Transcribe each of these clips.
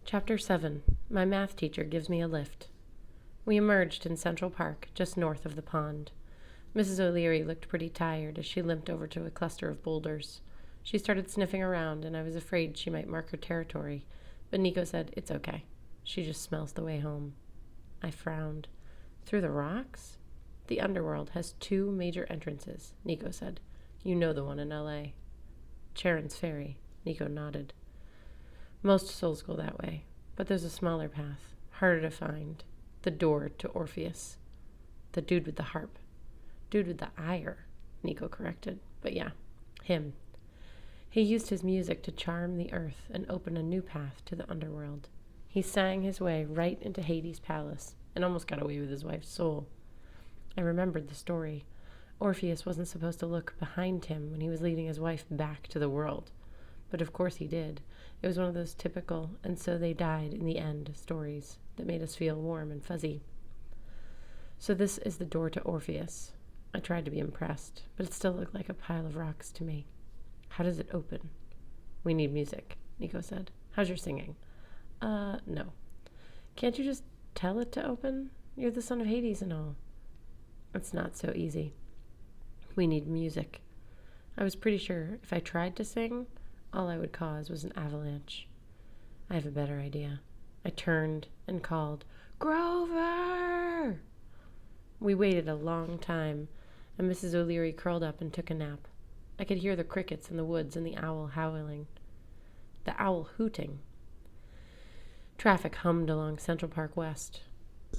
Chapter 7. My math teacher gives me a lift. We emerged in Central Park, just north of the pond. Mrs. O'Leary looked pretty tired as she limped over to a cluster of boulders. She started sniffing around, and I was afraid she might mark her territory, but Nico said, "It's okay. She just smells the way home." I frowned. "Through the rocks?" "The underworld has 2 major entrances," Nico said. "You know the one in L.A." "Charon's Ferry," Nico nodded. "Most souls go that way, but there's a smaller path, harder to find. The door to Orpheus." "The dude with the harp." "Dude with the ire," Nico corrected. "But yeah, him. He used his music to charm the earth and open a new path to the underworld. He sang his way right into Hades' palace and almost got away with his wife's soul." I remembered the story. Orpheus wasn't supposed to look behind him when he was leading his wife back to the world. But of course he did. It was one of those typical "and so they died in the end" stories that made us feel warm and fuzzy. "So this is the door to Orpheus." I tried to be impressed, but it still looked like a pile of rocks to me. "How does it open?" "We need music," Nico said. "How's your singing?" No. "Can't you just tell it to open? You're the son of Hades and all." "It's not so easy. We need music." I was pretty sure if I tried to sing, all I would cause was an avalanche. "I have a better idea." I turned and called, "Grover!" We waited a long time, and Mrs. O'Leary curled up and took a nap. I could hear the crickets in the woods and the owl howling. The owl hooting. Traffic hummed along Central Park West.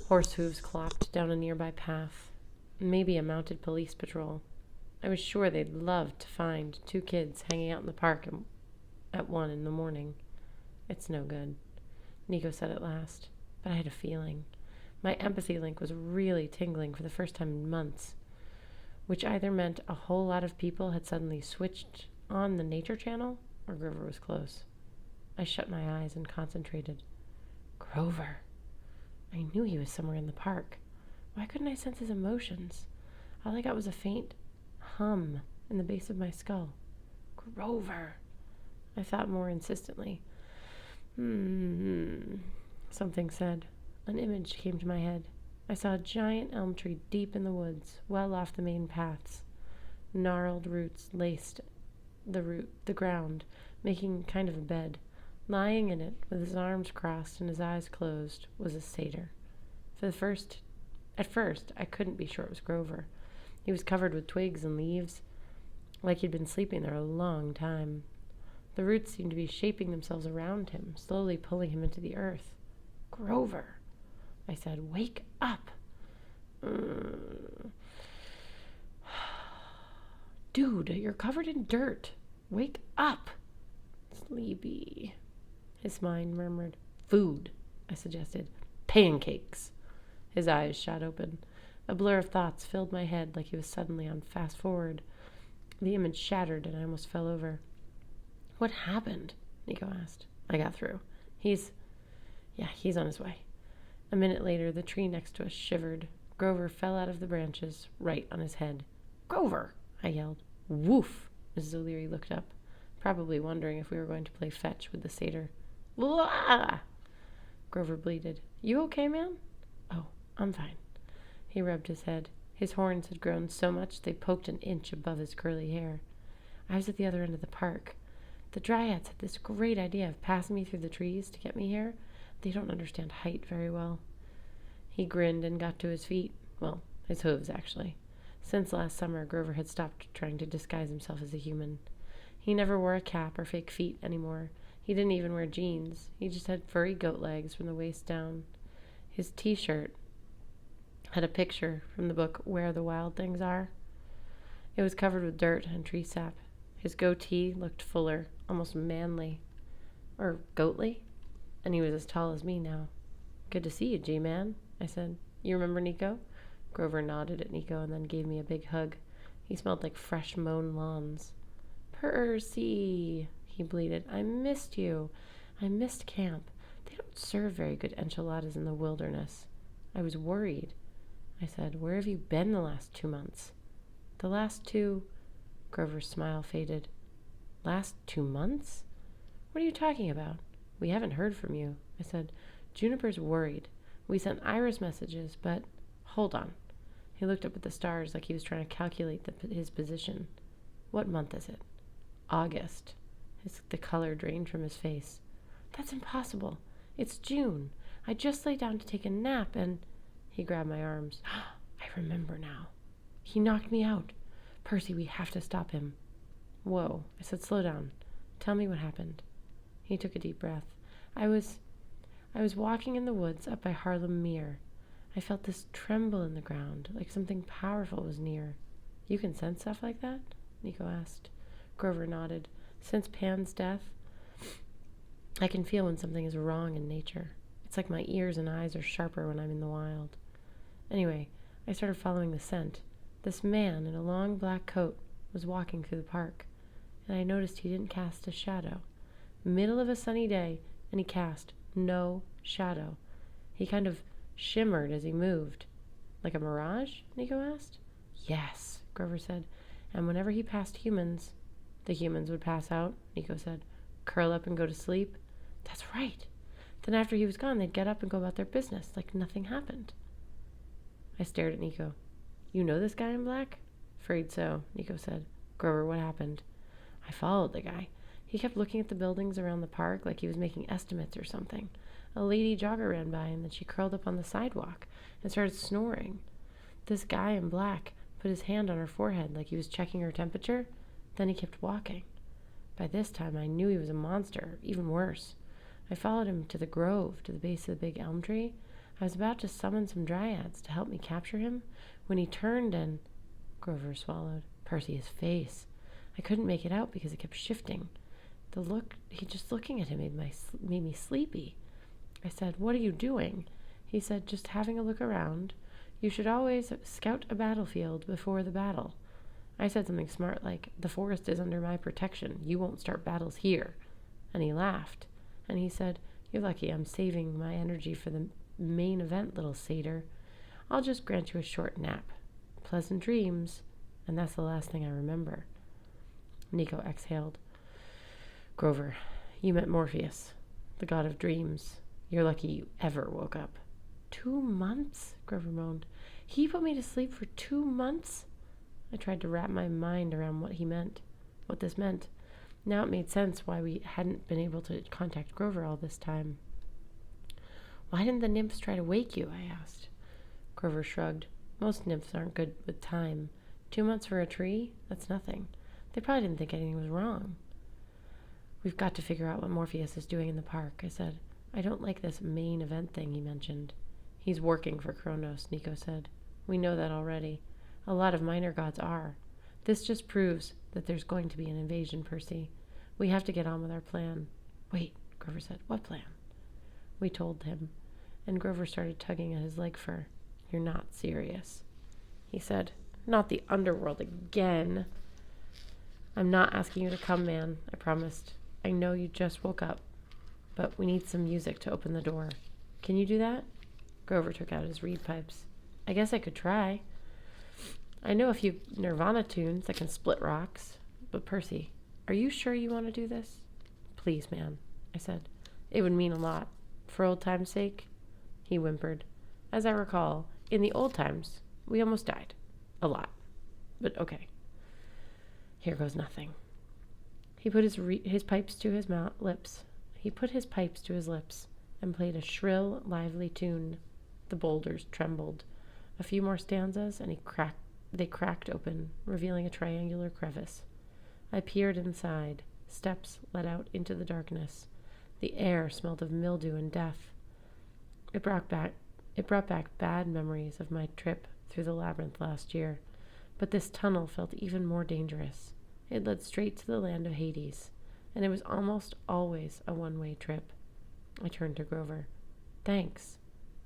Horse hooves clopped down a nearby path. Maybe a mounted police patrol. I was sure they'd love to find 2 kids hanging out in the park at 1 in the morning. "It's no good," Nico said at last, but I had a feeling. My empathy link was really tingling for the first time in months, which either meant a whole lot of people had suddenly switched on the nature channel or Grover was close. I shut my eyes and concentrated. Grover. I knew he was somewhere in the park. Why couldn't I sense his emotions? All I got was a faint hum in the base of my skull. Grover. I thought more insistently. Something said. An image came to my head. I saw a giant elm tree deep in the woods, well off the main paths. Gnarled roots laced the ground, making kind of a bed. Lying in it, with his arms crossed and his eyes closed, was a satyr. At first, I couldn't be sure it was Grover. He was covered with twigs and leaves, like he'd been sleeping there a long time. The roots seemed to be shaping themselves around him, slowly pulling him into the earth. "Grover," I said, "wake up." "Dude, you're covered in dirt. Wake up." "Sleepy," his mind murmured. "Food," I suggested. "Pancakes." His eyes shot open. A blur of thoughts filled my head like he was suddenly on fast forward. The image shattered and I almost fell over. "What happened?" Nico asked. I got through. He's on his way." A minute later, the tree next to us shivered. Grover fell out of the branches, right on his head. "Grover!" I yelled. "Woof!" Mrs. O'Leary looked up, probably wondering if we were going to play fetch with the satyr. "Blah!" Grover bleated. "You okay, man?" "Oh, I'm fine." He rubbed his head. His horns had grown so much they poked an inch above his curly hair. I was at the other end of the park. The dryads had this great idea of passing me through the trees to get me here. They don't understand height very well. He grinned and got to his feet. Well, his hooves, actually. Since last summer, Grover had stopped trying to disguise himself as a human. He never wore a cap or fake feet anymore. He didn't even wear jeans. He just had furry goat legs from the waist down. His t-shirt had a picture from the book Where the Wild Things Are. It was covered with dirt and tree sap. His goatee looked fuller, almost manly. Or goatly. And he was as tall as me now. "Good to see you, G-Man," I said. "You remember Nico?" Grover nodded at Nico and then gave me a big hug. He smelled like fresh mown lawns. "Percy," he bleated. "I missed you. I missed camp. They don't serve very good enchiladas in the wilderness." I was worried. I said, "Where have you been the last 2 months?" "The last 2... Grover's smile faded. "Last 2 months? What are you talking about?" We haven't heard from you. I said, Juniper's worried. We sent Iris messages, but hold on. He looked up at the stars like he was trying to calculate his position. What month is it? August. The color drained from his face. That's impossible. It's June. I just lay down to take a nap and... He grabbed my arms. I remember now. He knocked me out. Percy, we have to stop him. Whoa. I said, slow down. Tell me what happened. He took a deep breath. I was walking in the woods up by Harlem Mere. I felt this tremble in the ground, like something powerful was near. You can sense stuff like that? Nico asked. Grover nodded. Since Pan's death, I can feel when something is wrong in nature. It's like my ears and eyes are sharper when I'm in the wild. Anyway, I started following the scent. This man in a long black coat was walking through the park, and I noticed he didn't cast a shadow. Middle of a sunny day, and he cast no shadow. He kind of shimmered as he moved. Like a mirage? Nico asked. Yes, Grover said. And whenever he passed humans, the humans would pass out, Nico said. Curl up and go to sleep. That's right. Then after he was gone, they'd get up and go about their business like nothing happened. I stared at Nico. You know this guy in black? Afraid so, Nico said. Grover, what happened? I followed the guy. He kept looking at the buildings around the park like he was making estimates or something. A lady jogger ran by, and then she curled up on the sidewalk and started snoring. This guy in black put his hand on her forehead like he was checking her temperature. Then he kept walking. By this time, I knew he was a monster, even worse. I followed him to the grove, to the base of the big elm tree. I was about to summon some dryads to help me capture him when he turned and... Grover swallowed. Percy, his face. I couldn't make it out because it kept shifting. Just looking at him made me sleepy. I said, what are you doing? He said, just having a look around. You should always scout a battlefield before the battle. I said something smart like, the forest is under my protection. You won't start battles here. And he laughed. And he said, you're lucky I'm saving my energy for the main event, little satyr. I'll just grant you a short nap. Pleasant dreams. And that's the last thing I remember. Nico exhaled. Grover, you met Morpheus, the god of dreams. You're lucky you ever woke up. 2 months? Grover moaned. He put me to sleep for 2 months? I tried to wrap my mind around what this meant. Now it made sense why we hadn't been able to contact Grover all this time. Why didn't the nymphs try to wake you? I asked. Grover shrugged. Most nymphs aren't good with time. 2 months for a tree? That's nothing. They probably didn't think anything was wrong. We've got to figure out what Morpheus is doing in the park, I said. I don't like this main event thing he mentioned. He's working for Kronos, Nico said. We know that already. A lot of minor gods are. This just proves that there's going to be an invasion, Percy. We have to get on with our plan. Wait, Grover said. What plan? We told him, and Grover started tugging at his leg fur. You're not serious. He said, not the underworld again. I'm not asking you to come, man, I promised. I know you just woke up, but we need some music to open the door. Can you do that? Grover took out his reed pipes. I guess I could try. I know a few Nirvana tunes that can split rocks, but Percy, are you sure you want to do this? Please, man, I said. It would mean a lot. For old time's sake? He whimpered. As I recall, in the old times, we almost died. A lot. But okay. Here goes nothing. He put his pipes to his lips. He put his pipes to his lips and played a shrill, lively tune. The boulders trembled. A few more stanzas, and they cracked open, revealing a triangular crevice. I peered inside. Steps led out into the darkness. The air smelled of mildew and death. It brought back bad memories of my trip through the labyrinth last year, but this tunnel felt even more dangerous. It led straight to the land of Hades, and it was almost always a one-way trip. I turned to Grover. Thanks,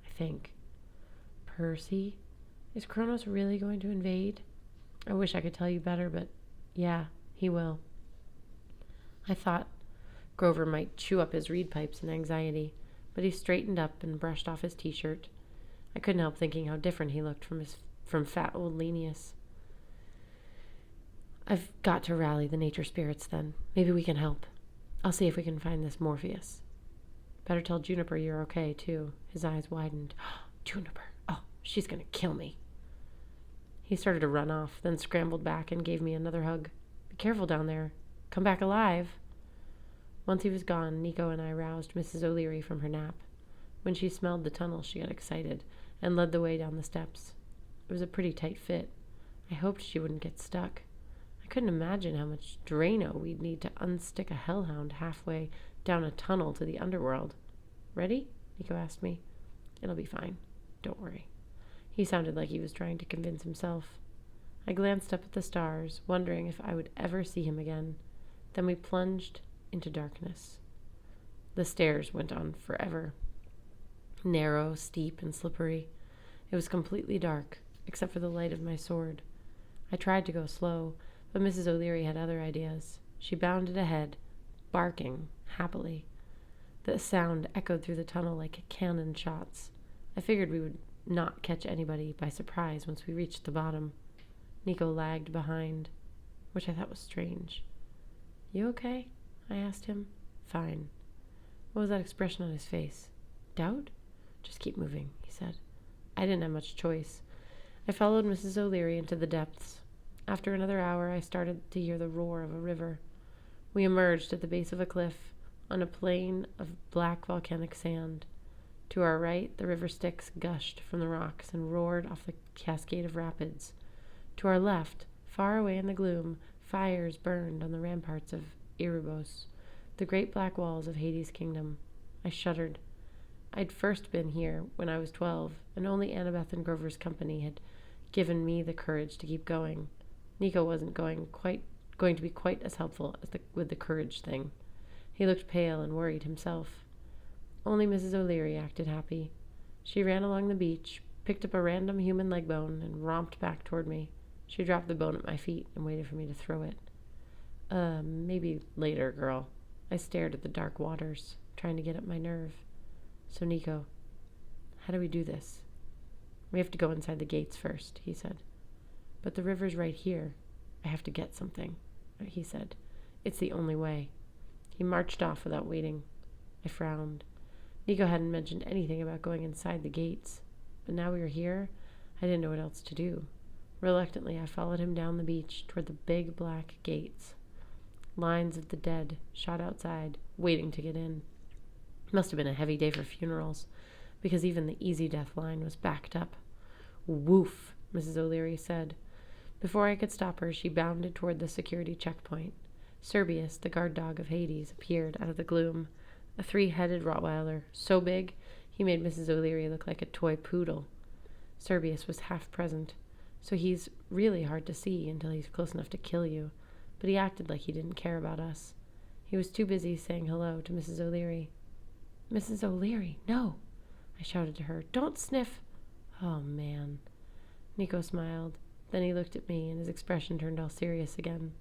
I think. Percy, is Kronos really going to invade? I wish I could tell you better, but yeah, he will. I thought Grover might chew up his reed pipes in anxiety, but he straightened up and brushed off his t-shirt. I couldn't help thinking how different he looked from fat old Linnaeus. I've got to rally the nature spirits then. Maybe we can help. I'll see if we can find this Morpheus. Better tell Juniper you're okay, too. His eyes widened. Juniper. Oh, she's going to kill me. He started to run off, then scrambled back and gave me another hug. Be careful down there. Come back alive. Once he was gone, Nico and I roused Mrs. O'Leary from her nap. When she smelled the tunnel, she got excited and led the way down the steps. It was a pretty tight fit. I hoped she wouldn't get stuck. I couldn't imagine how much Drano we'd need to unstick a hellhound halfway down a tunnel to the underworld. Ready? Nico asked me. It'll be fine. Don't worry. He sounded like he was trying to convince himself. I glanced up at the stars, wondering if I would ever see him again. Then we plunged into darkness. The stairs went on forever. Narrow, steep, and slippery. It was completely dark, except for the light of my sword. I tried to go slow, but Mrs. O'Leary had other ideas. She bounded ahead, barking happily. The sound echoed through the tunnel like cannon shots. I figured we would not catch anybody by surprise once we reached the bottom. Nico lagged behind, which I thought was strange. You okay? I asked him. Fine. What was that expression on his face? Doubt? Just keep moving, he said. I didn't have much choice. I followed Mrs. O'Leary into the depths. After another hour, I started to hear the roar of a river. We emerged at the base of a cliff on a plain of black volcanic sand. To our right, the river Styx gushed from the rocks and roared off the cascade of rapids. To our left, far away in the gloom, fires burned on the ramparts of Erebos, the great black walls of Hades' kingdom. I shuddered. I'd first been here when I was 12, and only Annabeth and Grover's company had given me the courage to keep going. Nico wasn't going to be quite as helpful as with the courage thing. He looked pale and worried himself. Only Mrs. O'Leary acted happy. She ran along the beach, picked up a random human leg bone, and romped back toward me. She dropped the bone at my feet and waited for me to throw it. Maybe later, girl. I stared at the dark waters, trying to get up my nerve. So, Nico, how do we do this? We have to go inside the gates first, he said. But the river's right here. I have to get something, he said. It's the only way. He marched off without waiting. I frowned. Nico hadn't mentioned anything about going inside the gates. But now we were here, I didn't know what else to do. Reluctantly, I followed him down the beach toward the big black gates. Lines of the dead shot outside, waiting to get in. It must have been a heavy day for funerals, because even the easy death line was backed up. Woof, Mrs. O'Leary said. Before I could stop her, she bounded toward the security checkpoint. Serbius, the guard dog of Hades, appeared out of the gloom. A 3-headed Rottweiler, so big he made Mrs. O'Leary look like a toy poodle. Serbius was half present, so he's really hard to see until he's close enough to kill you, but he acted like he didn't care about us. He was too busy saying hello to Mrs. O'Leary. Mrs. O'Leary, no, I shouted to her. Don't sniff. Oh, man. Nico smiled. Then he looked at me, and his expression turned all serious again.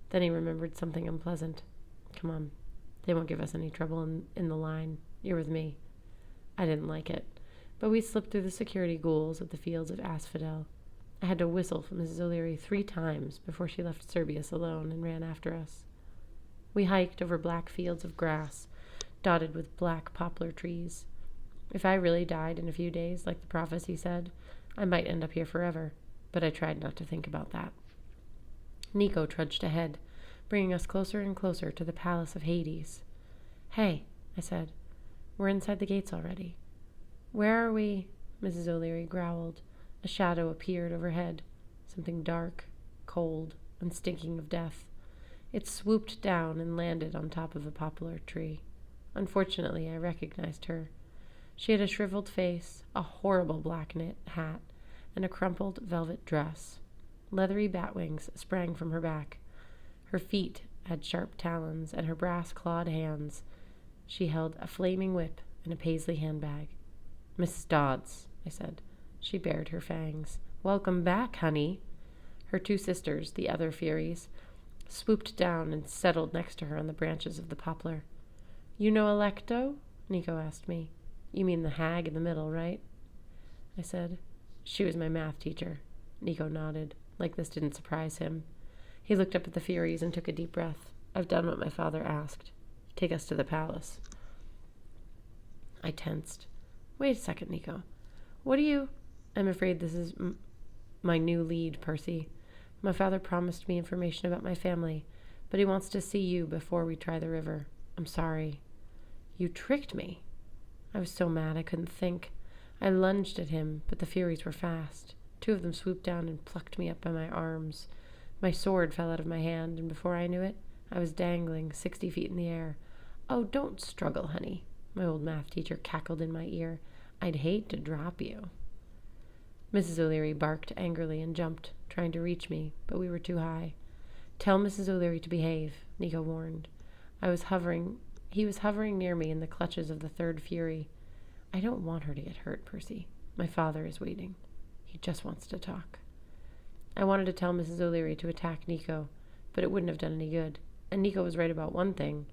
Then he remembered something unpleasant. Come on. They won't give us any trouble in the line. You're with me. I didn't like it, but we slipped through the security ghouls of the fields of asphodel. I had to whistle for Mrs. O'Leary 3 times before she left Serbius alone and ran after us. We hiked over black fields of grass, dotted with black poplar trees. If I really died in a few days, like the prophecy said, I might end up here forever, but I tried not to think about that. Nico trudged ahead, bringing us closer and closer to the palace of Hades. Hey, I said, we're inside the gates already. Where are we? Mrs. O'Leary growled. A shadow appeared overhead, something dark, cold, and stinking of death. It swooped down and landed on top of a poplar tree. Unfortunately, I recognized her. She had a shriveled face, a horrible black knit hat, and a crumpled velvet dress. Leathery bat wings sprang from her back. Her feet had sharp talons, and her brass-clawed hands. She held a flaming whip and a paisley handbag. Mrs. Dodds, I said. She bared her fangs. Welcome back, honey. Her 2 sisters, the other Furies, swooped down and settled next to her on the branches of the poplar. You know Alecto? Nico asked me. You mean the hag in the middle, right? I said. She was my math teacher. Nico nodded, like this didn't surprise him. He looked up at the Furies and took a deep breath. I've done what my father asked. Take us to the palace. I tensed. Wait a second, Nico. What do you... I'm afraid this is my new lead, Percy. My father promised me information about my family, but he wants to see you before we try the river. I'm sorry. You tricked me. I was so mad I couldn't think. I lunged at him, but the Furies were fast. 2 of them swooped down and plucked me up by my arms. My sword fell out of my hand, and before I knew it, I was dangling 60 feet in the air. Oh, don't struggle, honey. My old math teacher cackled in my ear. I'd hate to drop you. Mrs. O'Leary barked angrily and jumped, trying to reach me, but we were too high. Tell Mrs. O'Leary to behave, Nico warned. He was hovering near me in the clutches of the 3rd Fury. I don't want her to get hurt, Percy. My father is waiting. He just wants to talk. I wanted to tell Mrs. O'Leary to attack Nico, but it wouldn't have done any good. And Nico was right about one thing.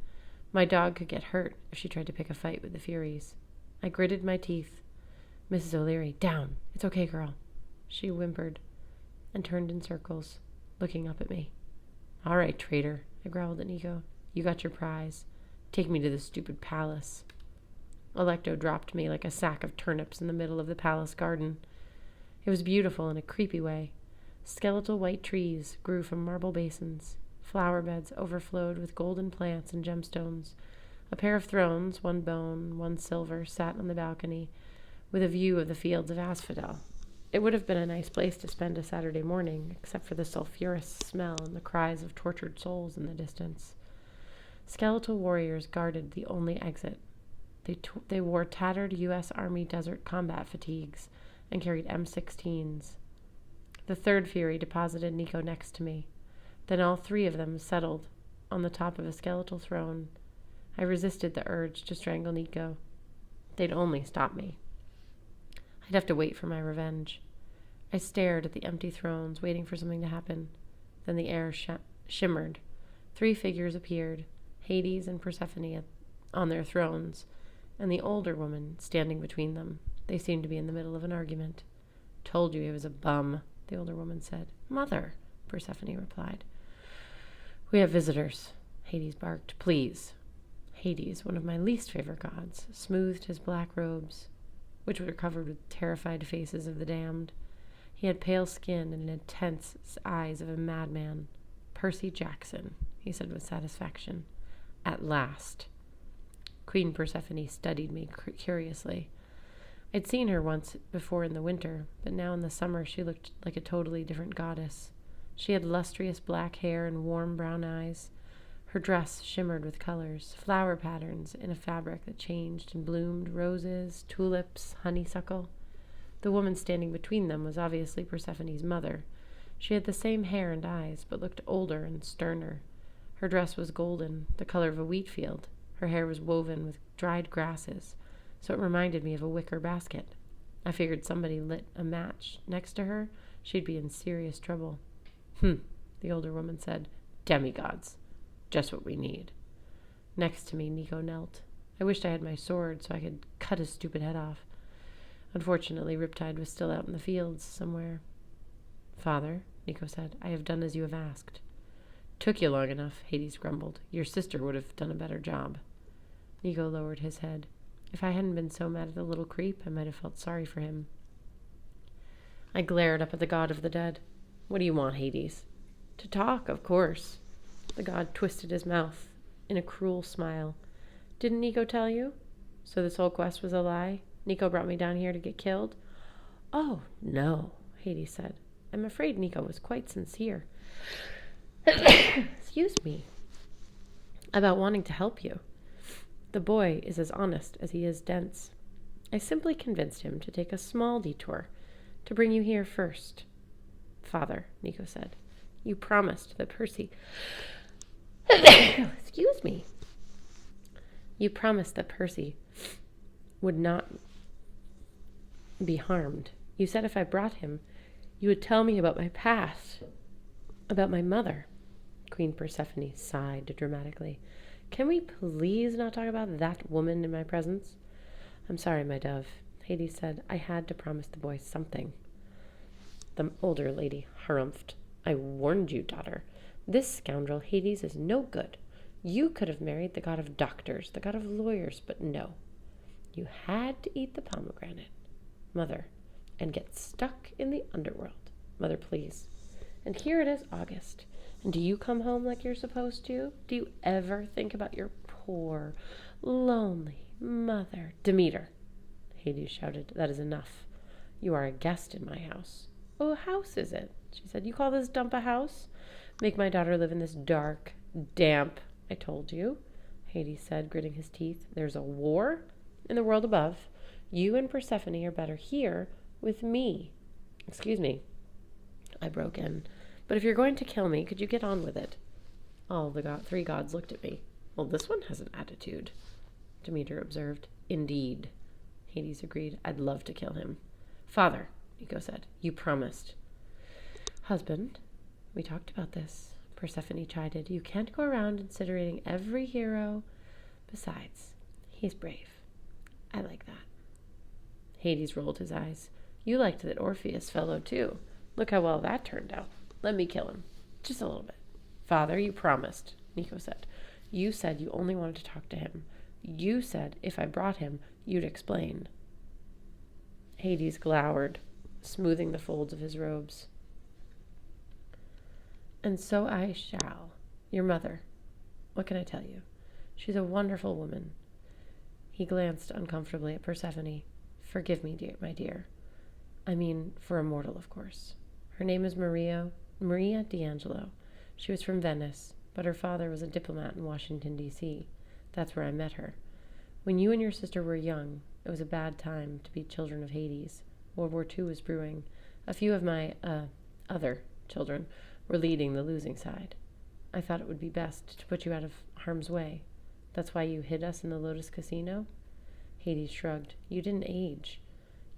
My dog could get hurt if she tried to pick a fight with the Furies. I gritted my teeth. Mrs. O'Leary, down. It's okay, girl. She whimpered and turned in circles, looking up at me. All right, traitor, I growled at Nico. You got your prize. Take me to the stupid palace. Alecto dropped me like a sack of turnips in the middle of the palace garden. It was beautiful in a creepy way. Skeletal white trees grew from marble basins. Flower beds overflowed with golden plants and gemstones. A pair of thrones, one bone, one silver, sat on the balcony, with a view of the fields of asphodel. It would have been a nice place to spend a Saturday morning, except for the sulphurous smell and the cries of tortured souls in the distance. Skeletal warriors guarded the only exit. They wore tattered U.S. Army desert combat fatigues and carried M16s. The 3rd Fury deposited Nico next to me. Then all 3 of them settled on the top of a skeletal throne. I resisted the urge to strangle Nico. They'd only stop me. I'd have to wait for my revenge. I stared at the empty thrones, waiting for something to happen. Then the air shimmered. 3 figures appeared, Hades and Persephone on their thrones, and the older woman standing between them. They seemed to be in the middle of an argument. Told you he was a bum, the older woman said. Mother, Persephone replied. We have visitors, Hades barked. Please. Hades, one of my least favorite gods, smoothed his black robes, which were covered with terrified faces of the damned. He had pale skin and intense eyes of a madman. Percy Jackson, he said with satisfaction. At last. Queen Persephone studied me curiously. I'd seen her once before in the winter, but now in the summer she looked like a totally different goddess. She had lustrous black hair and warm brown eyes. Her dress shimmered with colors, flower patterns in a fabric that changed and bloomed, roses, tulips, honeysuckle. The woman standing between them was obviously Persephone's mother. She had the same hair and eyes, but looked older and sterner. Her dress was golden, the color of a wheat field. Her hair was woven with dried grasses, so it reminded me of a wicker basket. I figured somebody lit a match next to her, she'd be in serious trouble. The older woman said. Demigods. Just what we need. Next to me, Nico knelt. I wished I had my sword so I could cut his stupid head off. Unfortunately, Riptide was still out in the fields somewhere. Father, Nico said, I have done as you have asked. Took you long enough, Hades grumbled. Your sister would have done a better job. Nico lowered his head. If I hadn't been so mad at the little creep, I might have felt sorry for him. I glared up at the god of the dead. What do you want, Hades? To talk, of course. The god twisted his mouth in a cruel smile. Didn't Nico tell you? So this whole quest was a lie? Nico brought me down here to get killed? Oh, no, Hades said. I'm afraid Nico was quite sincere. Excuse me. About wanting to help you. The boy is as honest as he is dense. I simply convinced him to take a small detour, to bring you here first. Father, Nico said, you promised that Percy... Excuse me. You promised that Percy would not be harmed. You said if I brought him, you would tell me about my past, about my mother. Queen Persephone sighed dramatically. Can we please not talk about that woman in my presence? I'm sorry, my dove, Hades said. I had to promise the boy something. The older lady harumphed. I warned you, daughter. This scoundrel Hades is no good. You could have married the god of doctors, the god of lawyers, but no. You had to eat the pomegranate. Mother, and get stuck in the underworld. Mother, please. And here it is August. And do you come home like you're supposed to? Do you ever think about your poor, lonely mother? Demeter, Hades shouted, that is enough. You are a guest in my house. Oh, a house is it? She said. You call this dump a house? Make my daughter live in this dark, damp, I told you, Hades said, gritting his teeth. There's a war in the world above. You and Persephone are better here with me. Excuse me, I broke in. But if you're going to kill me, could you get on with it? All the three gods looked at me. Well, this one has an attitude, Demeter observed. Indeed, Hades agreed. I'd love to kill him. Father, Nico said, you promised. Husband, we talked about this, Persephone chided. You can't go around incinerating every hero. Besides, he's brave. I like that. Hades rolled his eyes. You liked that Orpheus fellow, too. Look how well that turned out. Let me kill him. Just a little bit. Father, you promised, Nico said. You said you only wanted to talk to him. You said if I brought him, you'd explain. Hades glowered, smoothing the folds of his robes. And so I shall. Your mother. What can I tell you? She's a wonderful woman. He glanced uncomfortably at Persephone. Forgive me, dear, my dear. I mean, for a mortal, of course. Her name is Maria D'Angelo. She was from Venice, but her father was a diplomat in Washington, D.C. That's where I met her. When you and your sister were young, it was a bad time to be children of Hades. World War II was brewing. A few of my, other children were leading the losing side. I thought it would be best to put you out of harm's way. That's why you hid us in the Lotus Casino? Hades shrugged. You didn't age.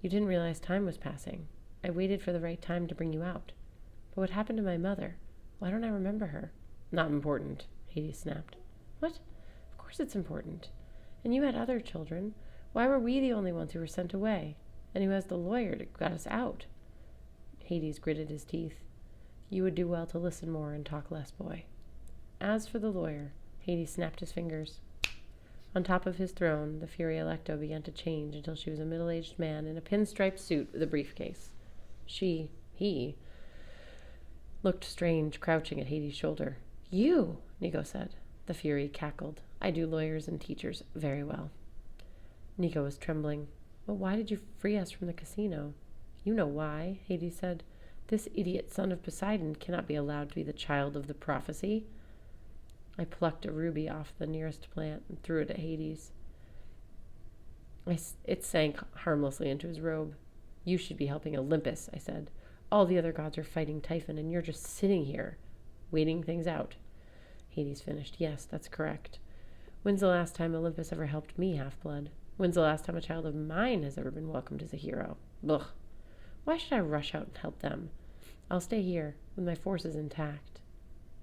You didn't realize time was passing. I waited for the right time to bring you out. But what happened to my mother? Why don't I remember her? Not important, Hades snapped. What? Of course it's important. And you had other children. Why were we the only ones who were sent away? And who has the lawyer to get us out? Hades gritted his teeth. You would do well to listen more and talk less, boy. As for the lawyer, Hades snapped his fingers. On top of his throne, the Fury Electo began to change until she was a middle-aged man in a pinstripe suit with a briefcase. He looked strange, crouching at Hades' shoulder. You, Nico said. The Fury cackled. I do lawyers and teachers very well. Nico was trembling. But why did you free us from the casino? You know why, Hades said. This idiot son of Poseidon cannot be allowed to be the child of the prophecy. I plucked a ruby off the nearest plant and threw it at Hades. It sank harmlessly into his robe. You should be helping Olympus, I said. All the other gods are fighting Typhon, and you're just sitting here, waiting things out. Hades finished. Yes, that's correct. When's the last time Olympus ever helped me, Half-Blood? When's the last time a child of mine has ever been welcomed as a hero? Ugh. Why should I rush out and help them? I'll stay here, with my forces intact.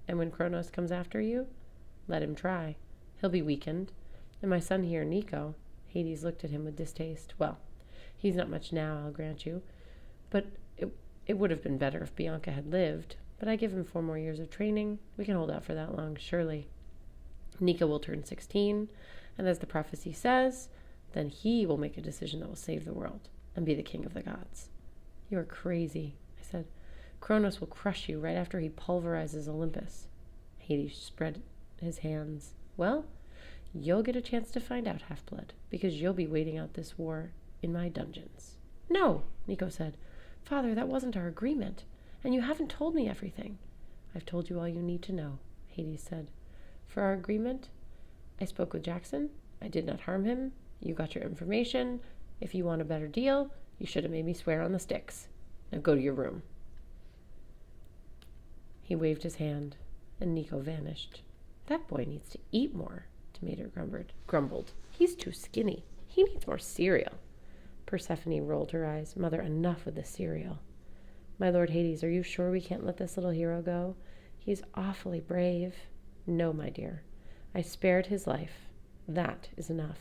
And when Kronos comes after you, let him try. He'll be weakened. And my son here, Nico, Hades looked at him with distaste. Well, he's not much now, I'll grant you. But it would have been better if Bianca had lived. But I give him 4 more years of training. We can hold out for that long, surely. Nico will turn 16, and as the prophecy says, then he will make a decision that will save the world and be the king of the gods. You are crazy, I said. Kronos will crush you right after he pulverizes Olympus. Hades spread his hands. Well, you'll get a chance to find out, Half-Blood, because you'll be waiting out this war in my dungeons. No, Nico said. Father, that wasn't our agreement, and you haven't told me everything. I've told you all you need to know, Hades said. For our agreement, I spoke with Jackson. I did not harm him. You got your information. If you want a better deal, you should have made me swear on the sticks. Now go to your room. He waved his hand, and Nico vanished. That boy needs to eat more, Demeter grumbled. He's too skinny. He needs more cereal. Persephone rolled her eyes. Mother, enough with the cereal. My lord Hades, are you sure we can't let this little hero go? He's awfully brave. No, my dear. I spared his life. That is enough.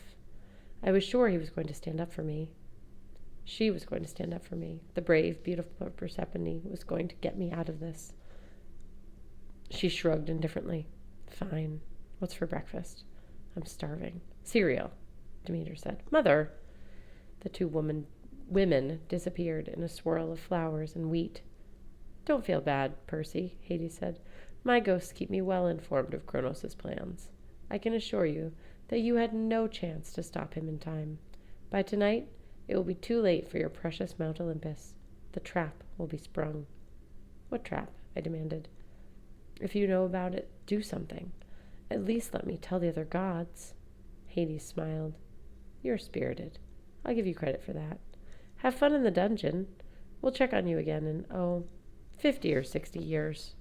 I was sure he was going to stand up for me. She was going to stand up for me. The brave, beautiful Persephone was going to get me out of this. She shrugged indifferently. Fine. What's for breakfast? I'm starving. Cereal, Demeter said. Mother, The two women disappeared in a swirl of flowers and wheat. "Don't feel bad, Percy," Hades said. "My ghosts keep me well informed of Kronos' plans. I can assure you that you had no chance to stop him in time. By tonight, it will be too late for your precious Mount Olympus. The trap will be sprung." "What trap?" I demanded. "If you know about it, do something. At least let me tell the other gods." Hades smiled. "You're spirited. I'll give you credit for that. Have fun in the dungeon. We'll check on you again in, 50 or 60 years."